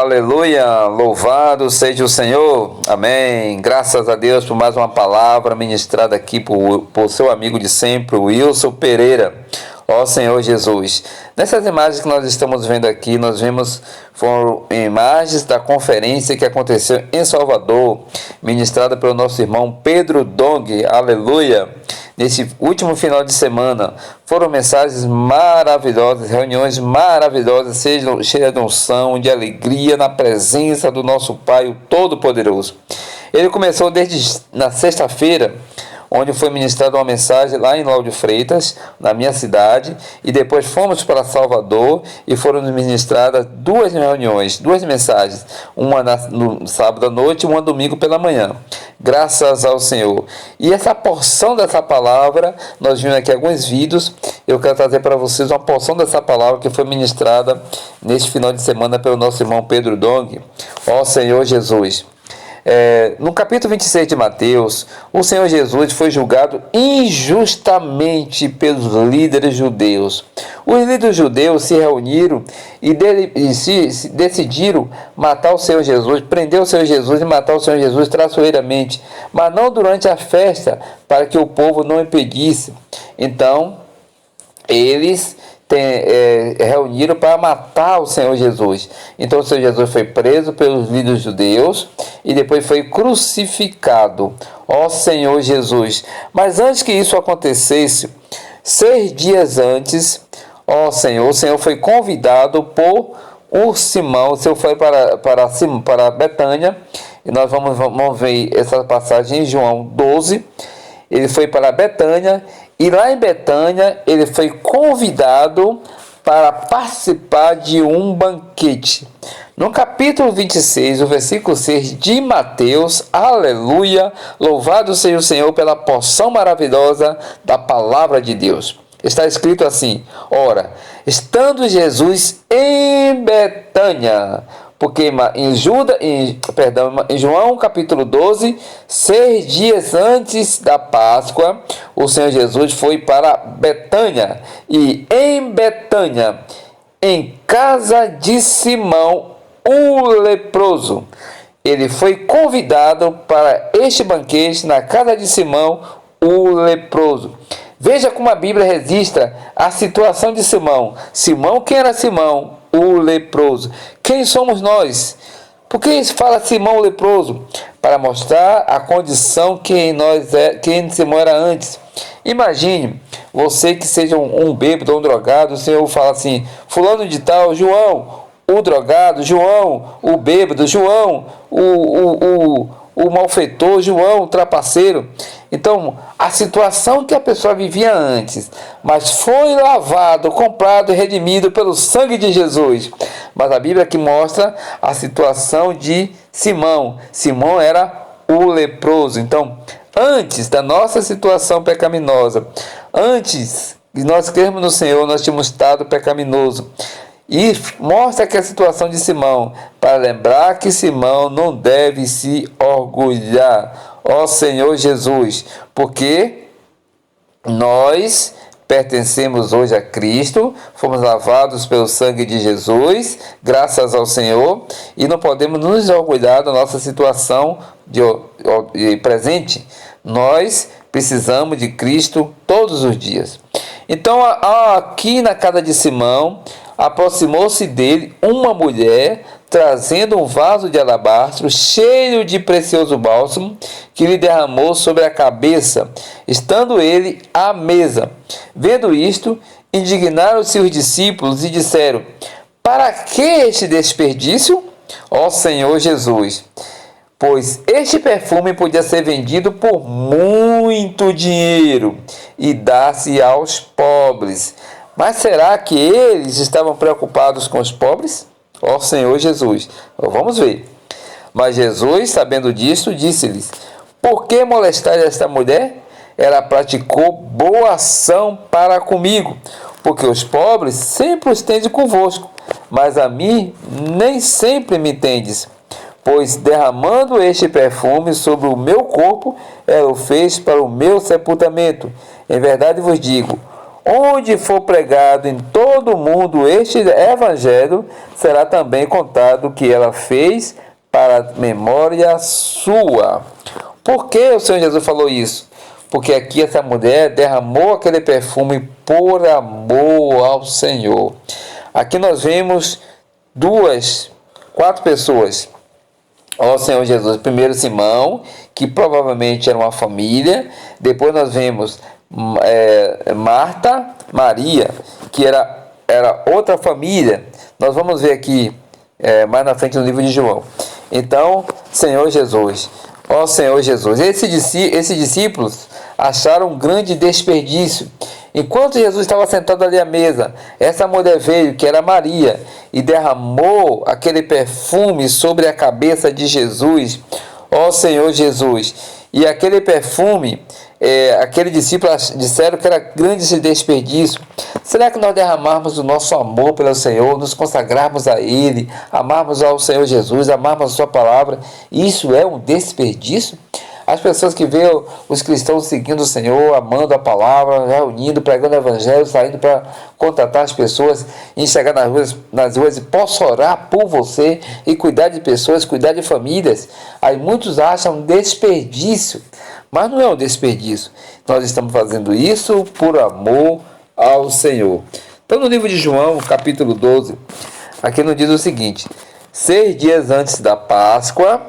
Aleluia, louvado seja o Senhor, amém. Graças a Deus por mais uma palavra ministrada aqui por seu amigo de sempre, Wilson Pereira. Ó Senhor Jesus, nessas imagens que nós estamos vendo aqui, nós vemos, foram imagens da conferência que aconteceu em Salvador, ministrada pelo nosso irmão Pedro Dong, aleluia. Nesse último final de semana, foram mensagens maravilhosas, reuniões maravilhosas, cheias de unção, de alegria na presença do nosso Pai, o Todo-Poderoso. Ele começou desde na sexta-feira, onde foi ministrada uma mensagem lá em Lauro de Freitas, na minha cidade, e depois fomos para Salvador e foram ministradas duas reuniões, duas mensagens, uma no sábado à noite e uma domingo pela manhã. Graças ao Senhor. E essa porção dessa palavra, nós vimos aqui alguns vídeos, eu quero trazer para vocês uma porção dessa palavra que foi ministrada neste final de semana pelo nosso irmão Pedro Dong. Ó Senhor Jesus. No capítulo 26 de Mateus, o Senhor Jesus foi julgado injustamente pelos líderes judeus. Os líderes judeus se reuniram e decidiram matar o Senhor Jesus, prender o Senhor Jesus e matar o Senhor Jesus traiçoeiramente, mas não durante a festa, para que o povo não impedisse. Então, eles reuniram para matar o Senhor Jesus. Então o Senhor Jesus foi preso pelos líderes judeus e depois foi crucificado. Ó Senhor Jesus. Mas antes que isso acontecesse, 6 dias antes, ó Senhor, o Senhor foi convidado por Simão. O Senhor foi para Betânia, e nós vamos ver essa passagem em João 12. Ele foi para Betânia, e lá em Betânia ele foi convidado para participar de um banquete. No capítulo 26, o versículo 6 de Mateus, aleluia, louvado seja o Senhor pela porção maravilhosa da palavra de Deus. Está escrito assim: ora, estando Jesus em Betânia, porque em João capítulo 12, 6 dias antes da Páscoa, o Senhor Jesus foi para Betânia. E em Betânia, em casa de Simão, o leproso, ele foi convidado para este banquete na casa de Simão, o leproso. Veja como a Bíblia registra a situação de Simão. Simão, quem era Simão? O leproso. Quem somos nós? Por que fala Simão o leproso? Para mostrar a condição que quem Simão era antes. Imagine você que seja um bêbado ou um drogado, o Senhor fala assim: fulano de tal, João, o drogado, João, o bêbado, João, o malfeitor, João, o trapaceiro. Então, a situação que a pessoa vivia antes, mas foi lavado, comprado e redimido pelo sangue de Jesus. Mas a Bíblia aqui mostra a situação de Simão. Simão era o leproso. Então, antes da nossa situação pecaminosa, antes de nós crermos no Senhor, nós tínhamos estado pecaminoso. E mostra aqui a situação de Simão, para lembrar que Simão não deve se orgulhar. Ó Senhor Jesus, porque nós pertencemos hoje a Cristo, fomos lavados pelo sangue de Jesus, graças ao Senhor, e não podemos nos orgulhar da nossa situação de presente. Nós precisamos de Cristo todos os dias. Então, aqui na casa de Simão, aproximou-se dele uma mulher, trazendo um vaso de alabastro cheio de precioso bálsamo, que lhe derramou sobre a cabeça, estando ele à mesa. Vendo isto, indignaram-se os discípulos e disseram: para que este desperdício, ó Senhor Jesus? Pois este perfume podia ser vendido por muito dinheiro e dar-se aos pobres. Mas será que eles estavam preocupados com os pobres? Ó Senhor Jesus. Então, vamos ver. Mas Jesus, sabendo disso, disse-lhes: por que molestar esta mulher? Ela praticou boa ação para comigo, porque os pobres sempre os tendes convosco, mas a mim nem sempre me tendes. Pois derramando este perfume sobre o meu corpo, ela o fez para o meu sepultamento. Em verdade vos digo, onde for pregado em todo o mundo este evangelho, será também contado o que ela fez para memória sua. Por que o Senhor Jesus falou isso? Porque aqui essa mulher derramou aquele perfume por amor ao Senhor. Aqui nós vemos quatro pessoas ao Senhor Jesus. Primeiro Simão, que provavelmente era uma família. Depois nós vemos Marta, Maria, que era outra família. Nós vamos ver aqui mais na frente no livro de João. Então, Senhor Jesus, ó Senhor Jesus, esses discípulos acharam um grande desperdício. Enquanto Jesus estava sentado ali à mesa, essa mulher veio, que era Maria, e derramou aquele perfume sobre a cabeça de Jesus, ó Senhor Jesus. E aquele perfume, aquele discípulo disseram que era grande esse desperdício. Será que nós derramarmos o nosso amor pelo Senhor, nos consagrarmos a Ele, amarmos ao Senhor Jesus, amarmos a Sua palavra, isso é um desperdício? As pessoas que veem os cristãos seguindo o Senhor, amando a palavra, reunindo, pregando o evangelho, saindo para contatar as pessoas, e chegar nas ruas e posso orar por você e cuidar de pessoas, cuidar de famílias. Aí muitos acham um desperdício, mas não é um desperdício. Nós estamos fazendo isso por amor ao Senhor. Então no livro de João, capítulo 12, aqui nos diz o seguinte: 6 dias antes da Páscoa,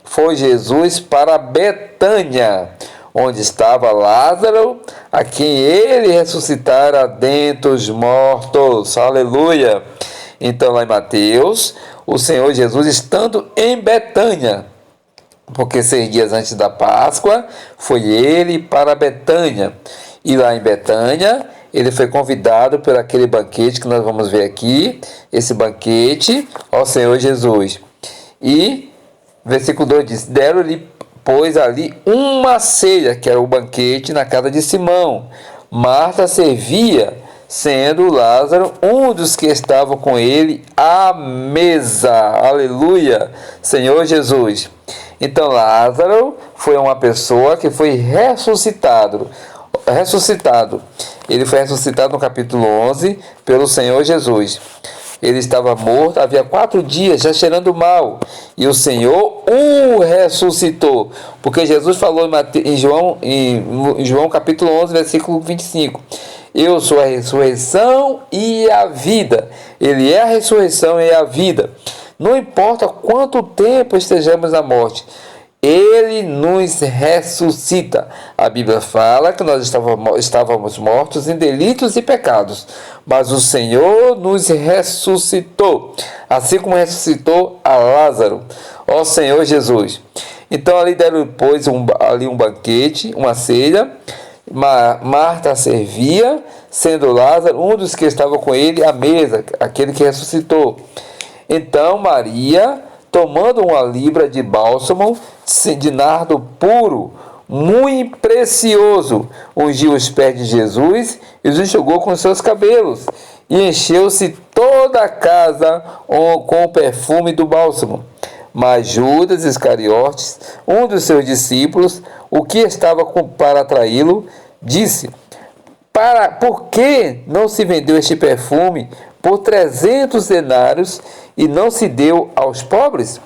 foi Jesus para Betânia, onde estava Lázaro, a quem ele ressuscitara dentre os mortos. Aleluia! Então, lá em Mateus, o Senhor Jesus estando em Betânia, porque 6 dias antes da Páscoa, foi ele para Betânia. E lá em Betânia, ele foi convidado por aquele banquete que nós vamos ver aqui, esse banquete ao Senhor Jesus. E, versículo 2 diz: deram-lhe, pois, ali uma ceia, que era o banquete na casa de Simão. Marta servia, sendo Lázaro um dos que estavam com ele à mesa. Aleluia, Senhor Jesus. Então, Lázaro foi uma pessoa que foi ressuscitado. Ele foi ressuscitado no capítulo 11 pelo Senhor Jesus. Ele estava morto, havia 4 dias, já cheirando mal. E o Senhor o ressuscitou. Porque Jesus falou em João capítulo 11, versículo 25. Eu sou a ressurreição e a vida. Ele é a ressurreição e a vida. Não importa quanto tempo estejamos na morte, Ele nos ressuscita. A Bíblia fala que nós estávamos mortos em delitos e pecados, mas o Senhor nos ressuscitou, assim como ressuscitou a Lázaro, ó Senhor Jesus. Então ali deram, pois, um banquete, uma ceia. Marta servia, sendo Lázaro um dos que estavam com ele à mesa, aquele que ressuscitou. Então Maria, tomando uma libra de bálsamo de nardo puro, muito precioso, ungiu os pés de Jesus e os enxugou com seus cabelos, e encheu-se toda a casa com o perfume do bálsamo. Mas Judas Iscariotes, um dos seus discípulos, o que estava para atraí-lo, disse: por que não se vendeu este perfume por 300 denários e não se deu aos pobres?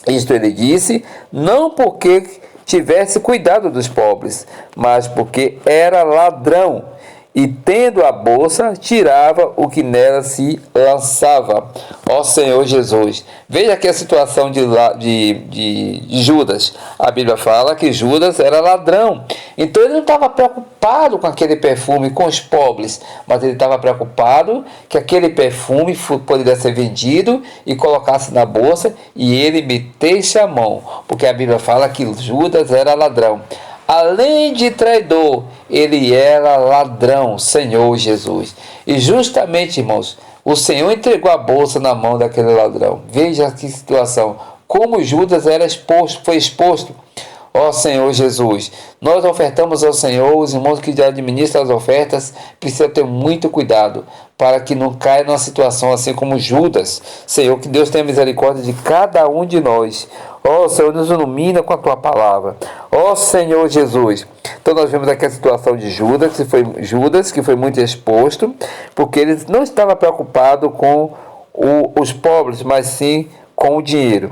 Isto ele disse, não porque tivesse cuidado dos pobres, mas porque era ladrão, e tendo a bolsa, tirava o que nela se lançava. Ó Senhor Jesus, veja aqui a situação de Judas. A Bíblia fala que Judas era ladrão, então ele não estava preocupado com aquele perfume, com os pobres, mas ele estava preocupado que aquele perfume poderia ser vendido e colocasse na bolsa e ele metesse a mão, porque a Bíblia fala que Judas era ladrão. Além de traidor, ele era ladrão, Senhor Jesus. E justamente, irmãos, o Senhor entregou a bolsa na mão daquele ladrão. Veja que situação, como Judas foi exposto. Ó Senhor Jesus, nós ofertamos ao Senhor, os irmãos que administram as ofertas precisam ter muito cuidado para que não caia numa situação assim como Judas. Senhor, que Deus tenha misericórdia de cada um de nós. Ó Senhor, nos ilumina com a Tua palavra. Ó Senhor Jesus. Então nós vemos aqui a situação de Judas, que foi muito exposto, porque ele não estava preocupado com os pobres, mas sim com o dinheiro.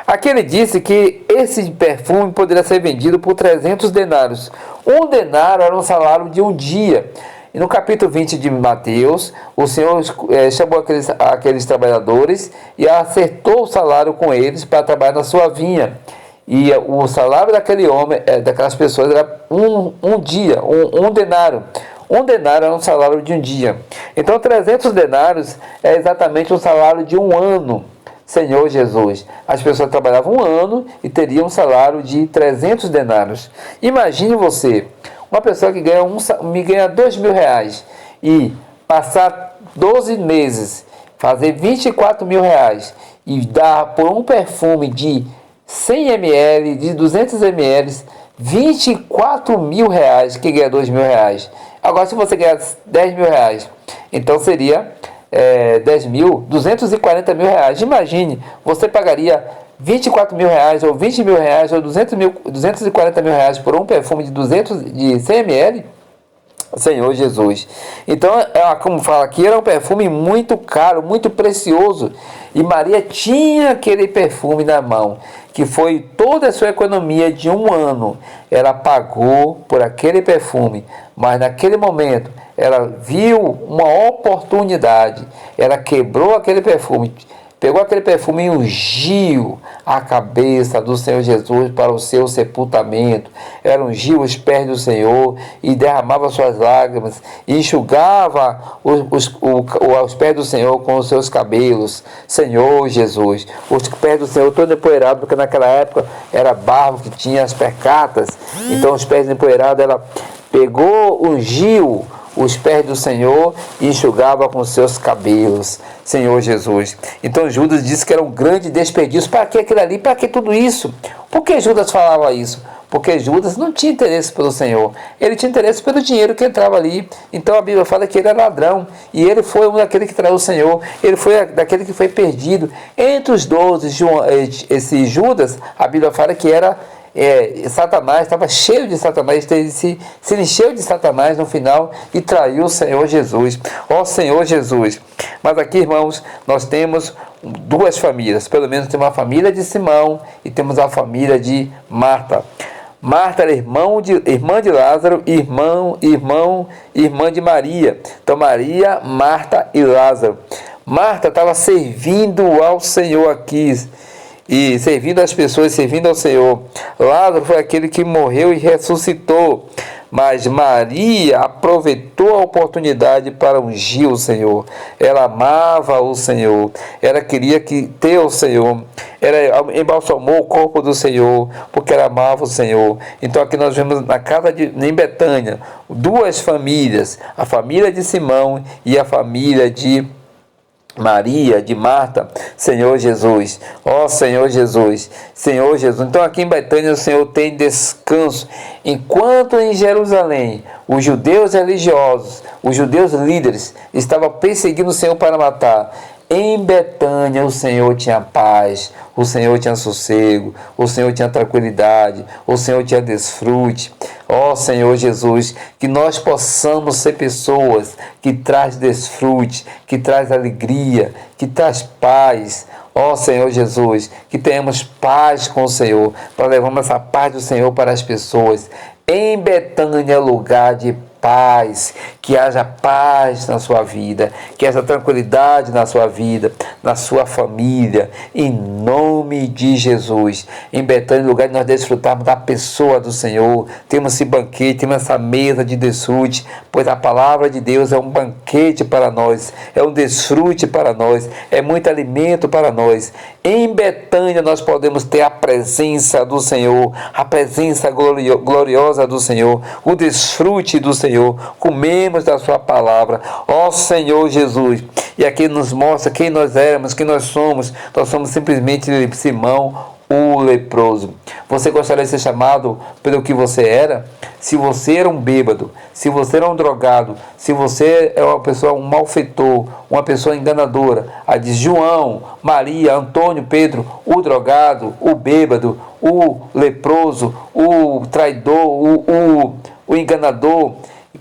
Aqui ele disse que esse perfume poderia ser vendido por 300 denários. Um denário era um salário de um dia. E no capítulo 20 de Mateus, o Senhor chamou aqueles trabalhadores e acertou o salário com eles para trabalhar na sua vinha. E o salário daquele homem, daquelas pessoas, era um dia, um denário. Um denário era um salário de um dia. Então 300 denários é exatamente o salário de um ano. Senhor Jesus, as pessoas trabalhavam um ano e teriam um salário de 300 denários. Imagine você, uma pessoa que ganha R$2.000 e passar 12 meses, fazer R$24.000 e dar por um perfume de 100 ml, de 200 ml, R$24.000, que ganha R$2.000. Agora, se você ganhar R$10.000, então seria 240 mil reais. Imagine, você pagaria 24 mil reais, ou 20 mil reais, ou 240 mil reais por um perfume de 100 ml? Senhor Jesus. Então, como fala aqui, era um perfume muito caro, muito precioso. E Maria tinha aquele perfume na mão, que foi toda a sua economia de um ano. Ela pagou por aquele perfume, mas naquele momento ela viu uma oportunidade. Ela quebrou aquele perfume, pegou aquele perfume e ungiu a cabeça do Senhor Jesus para o seu sepultamento. Ela ungiu os pés do Senhor e derramava suas lágrimas e enxugava os pés do Senhor com os seus cabelos. Senhor Jesus, os pés do Senhor todos empoeirados, porque naquela época era barro que tinha as percatas. Então os pés empoeirados, ela pegou, ungiu os pés do Senhor e enxugava com seus cabelos. Senhor Jesus. Então Judas disse que era um grande desperdício. Para que aquilo ali? Para que tudo isso? Por que Judas falava isso? Porque Judas não tinha interesse pelo Senhor. Ele tinha interesse pelo dinheiro que entrava ali. Então a Bíblia fala que ele era ladrão. E ele foi um daquele que traiu o Senhor. Ele foi daquele que foi perdido. Entre os 12, esse Judas, a Bíblia fala que era Satanás, estava cheio de Satanás, ele se encheu de Satanás no final e traiu o Senhor Jesus. Ó Senhor Jesus. Mas aqui, irmãos, nós temos duas famílias. Pelo menos temos a família de Simão e temos a família de Marta. Marta era irmã de Lázaro, irmã de Maria. Então Maria, Marta e Lázaro. Marta estava servindo ao Senhor aqui, e servindo as pessoas, servindo ao Senhor. Lázaro foi aquele que morreu e ressuscitou. Mas Maria aproveitou a oportunidade para ungir o Senhor. Ela amava o Senhor. Ela queria ter o Senhor. Ela embalsamou o corpo do Senhor, porque ela amava o Senhor. Então aqui nós vemos em Betânia, duas famílias. A família de Simão e a família de Maria, de Marta. Senhor Jesus, ó Senhor Jesus, Senhor Jesus. Então aqui em Betânia o Senhor tem descanso, enquanto em Jerusalém os judeus religiosos, os judeus líderes estavam perseguindo o Senhor para matar. Em Betânia o Senhor tinha paz, o Senhor tinha sossego, o Senhor tinha tranquilidade, o Senhor tinha desfrute. Ó Senhor Jesus, que nós possamos ser pessoas que traz desfrute, que traz alegria, que traz paz. Ó Senhor Jesus, que tenhamos paz com o Senhor, para levarmos essa paz do Senhor para as pessoas. Em Betânia, lugar de paz, que haja paz na sua vida, que haja tranquilidade na sua vida, na sua família, em nome de Jesus. Em Betânia, lugar de nós desfrutarmos da pessoa do Senhor, temos esse banquete, temos essa mesa de desfrute, pois a palavra de Deus é um banquete para nós, é um desfrute para nós, é muito alimento para nós. Em Betânia nós podemos ter a presença do Senhor, a presença gloriosa do Senhor, o desfrute do Senhor, comemos da sua palavra, ó Senhor Jesus. E aqui nos mostra quem nós éramos, quem nós somos. Nós somos simplesmente Simão, o leproso. Você gostaria de ser chamado pelo que você era? Se você era um bêbado, se você era um drogado, se você é uma pessoa, um malfeitor, uma pessoa enganadora, a de João, Maria, Antônio, Pedro, o drogado, o bêbado, o leproso, o traidor, o enganador,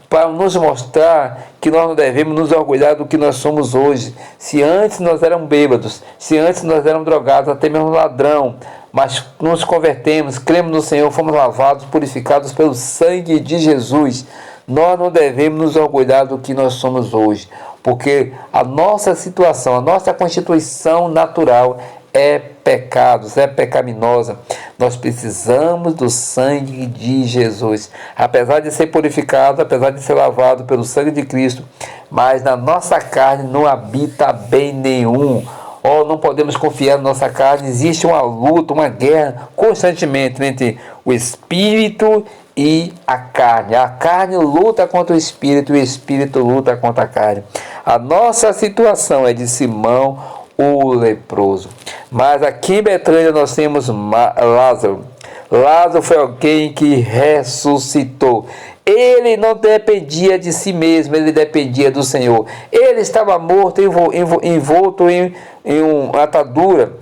para nos mostrar que nós não devemos nos orgulhar do que nós somos hoje. Se antes nós éramos bêbados, se antes nós éramos drogados, até mesmo ladrão, mas nos convertemos, cremos no Senhor, fomos lavados, purificados pelo sangue de Jesus, nós não devemos nos orgulhar do que nós somos hoje, porque a nossa situação, a nossa constituição natural é pecados, é pecaminosa. Nós precisamos do sangue de Jesus. Apesar de ser purificado, apesar de ser lavado pelo sangue de Cristo, mas na nossa carne não habita bem nenhum. Não podemos confiar na nossa carne. Existe uma luta, uma guerra constantemente entre o Espírito e a carne. A carne luta contra o Espírito e o Espírito luta contra a carne. A nossa situação é de Simão, o leproso. Mas aqui em Betânia nós temos Lázaro. Lázaro foi alguém que ressuscitou. Ele não dependia de si mesmo, ele dependia do Senhor. Ele estava morto, envolto em uma atadura,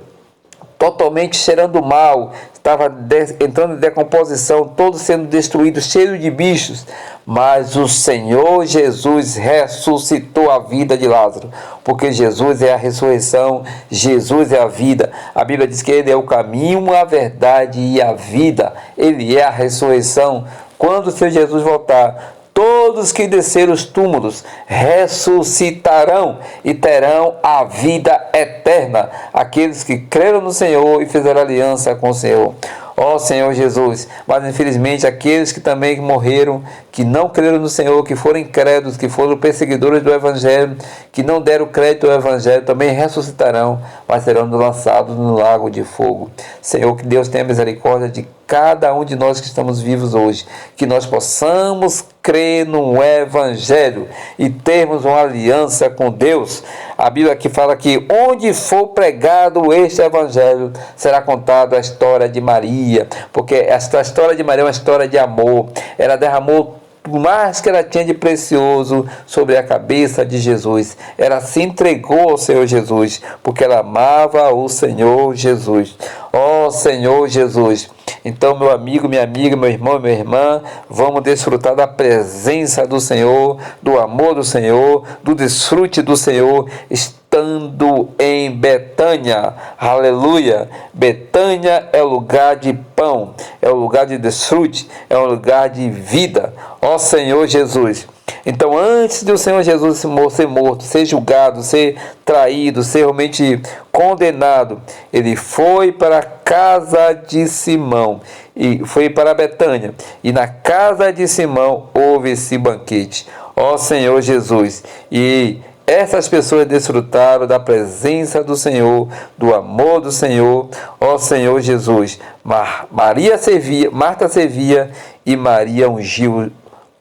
totalmente cheirando mal, estava entrando em decomposição, todo sendo destruído, cheio de bichos. Mas o Senhor Jesus ressuscitou a vida de Lázaro, porque Jesus é a ressurreição, Jesus é a vida. A Bíblia diz que Ele é o caminho, a verdade e a vida. Ele é a ressurreição. Quando o Senhor Jesus voltar, todos que desceram os túmulos ressuscitarão e terão a vida eterna. Aqueles que creram no Senhor e fizeram aliança com o Senhor. Ó Senhor Jesus, mas infelizmente aqueles que também morreram, que não creram no Senhor, que foram incrédulos, que foram perseguidores do Evangelho, que não deram crédito ao Evangelho, também ressuscitarão, mas serão lançados no lago de fogo. Senhor, que Deus tenha misericórdia de cada um de nós que estamos vivos hoje, que nós possamos crer no Evangelho e termos uma aliança com Deus. A Bíblia aqui fala que onde for pregado este Evangelho, será contada a história de Maria, porque esta história de Maria é uma história de amor. Ela derramou o mais que ela tinha de precioso sobre a cabeça de Jesus. Ela se entregou ao Senhor Jesus, porque ela amava o Senhor Jesus. Ó Senhor Jesus. Então, meu amigo, minha amiga, meu irmão e minha irmã, vamos desfrutar da presença do Senhor, do amor do Senhor, do desfrute do Senhor, estando em Betânia. Aleluia! Betânia é lugar de pão, é um lugar de desfrute, é um lugar de vida. Ó Senhor Jesus! Então, antes de o Senhor Jesus ser morto, ser julgado, ser traído, ser realmente condenado, ele foi para a casa de Simão, e foi para Betânia, e na casa de Simão houve esse banquete. Ó Senhor Jesus! E essas pessoas desfrutaram da presença do Senhor, do amor do Senhor. Ó Senhor Jesus! Marta servia e Maria ungiu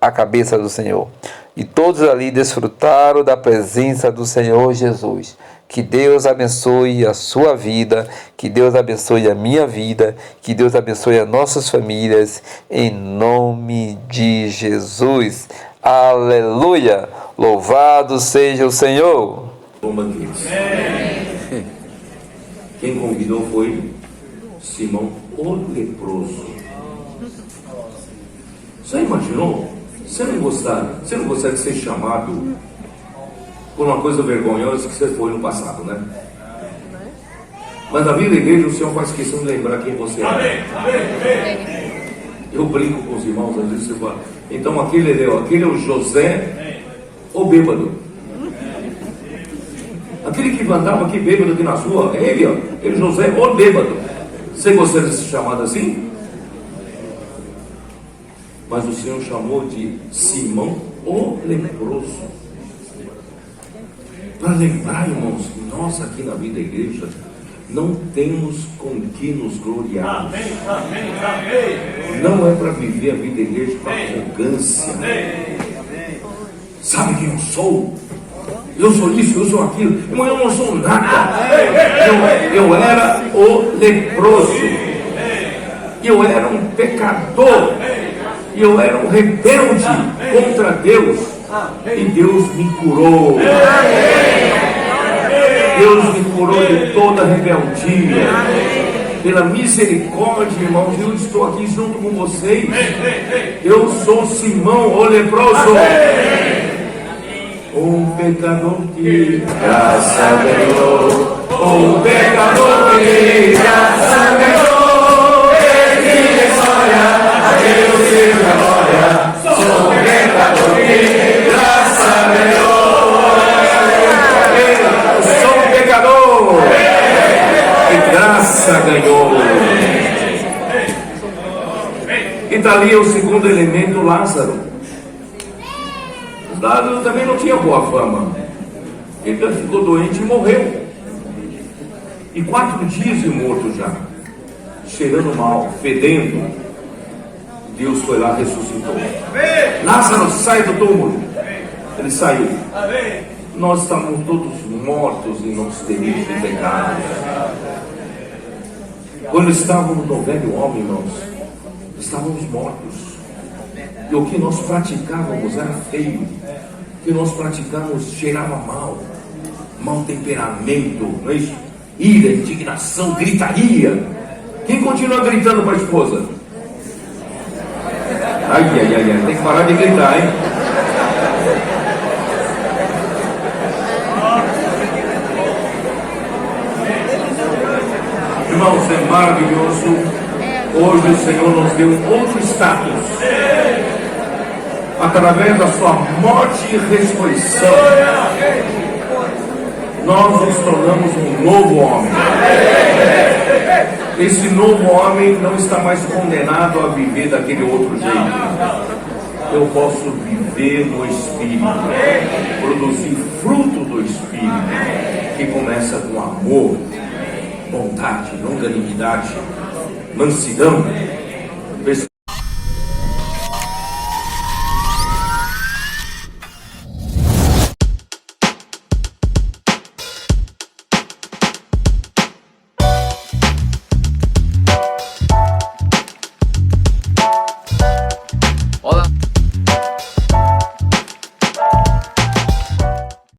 a cabeça do Senhor. E todos ali desfrutaram da presença do Senhor Jesus. Que Deus abençoe a sua vida, que Deus abençoe a minha vida, que Deus abençoe as nossas famílias, em nome de Jesus. Aleluia! Louvado seja o Senhor! Bom banquete. Quem convidou foi Simão, o leproso. Você imaginou? Você não gostaria de ser chamado por uma coisa vergonhosa que você foi no passado, né? Mas na vida da igreja o Senhor faz questão de lembrar quem você é. Eu brinco com os irmãos, às vezes você fala, então aquele é o José, o bêbado. Aquele que andava aqui bêbado aqui na rua, é ele, ó, ele José, o bêbado. Você gostaria de ser chamado assim? Mas o Senhor chamou de Simão, o leproso. Para lembrar, irmãos, que nós aqui na vida da igreja não temos com que nos gloriar. Amém, amém, amém. Não é para viver a vida da igreja com arrogância. Sabe quem eu sou? eu sou isso, eu sou aquilo. Irmão, eu não sou nada. Eu era o leproso. Eu era um pecador. Eu era um rebelde contra Deus. E Deus me curou. Deus me curou de toda rebeldia. Pela misericórdia, irmãos, eu estou aqui junto com vocês. Eu sou Simão, o leproso. Um pecador que graça ganhou. Um pecador que graça ganhou. Ele glória, a Deus seja glória. Sou um pecador que graça ganhou. Eu sou um pecador que graça ganhou. E está ali o segundo elemento, Lázaro. Lázaro também não tinha boa fama. Ele ficou doente e morreu. E 4 dias de morto já, cheirando mal, fedendo. Deus foi lá e ressuscitou. Lázaro, sai do túmulo. Ele saiu. Nós estamos todos mortos em nossos delitos e pecados. Quando estávamos no velho homem, irmãos, estávamos mortos. E o que nós praticávamos era feio. O que nós praticávamos cheirava mal. Mau temperamento, não é isso? Ira, indignação, gritaria. Quem continua gritando para a esposa? Ai, ai, ai, ai, tem que parar de gritar, hein? Irmãos, é maravilhoso. Hoje o Senhor nos deu outro status. Através da sua morte e ressurreição, nós nos tornamos um novo homem. Esse novo homem não está mais condenado a viver daquele outro jeito. Eu posso viver no Espírito, produzir fruto do Espírito, que começa com amor, bondade, longanimidade, mansidão,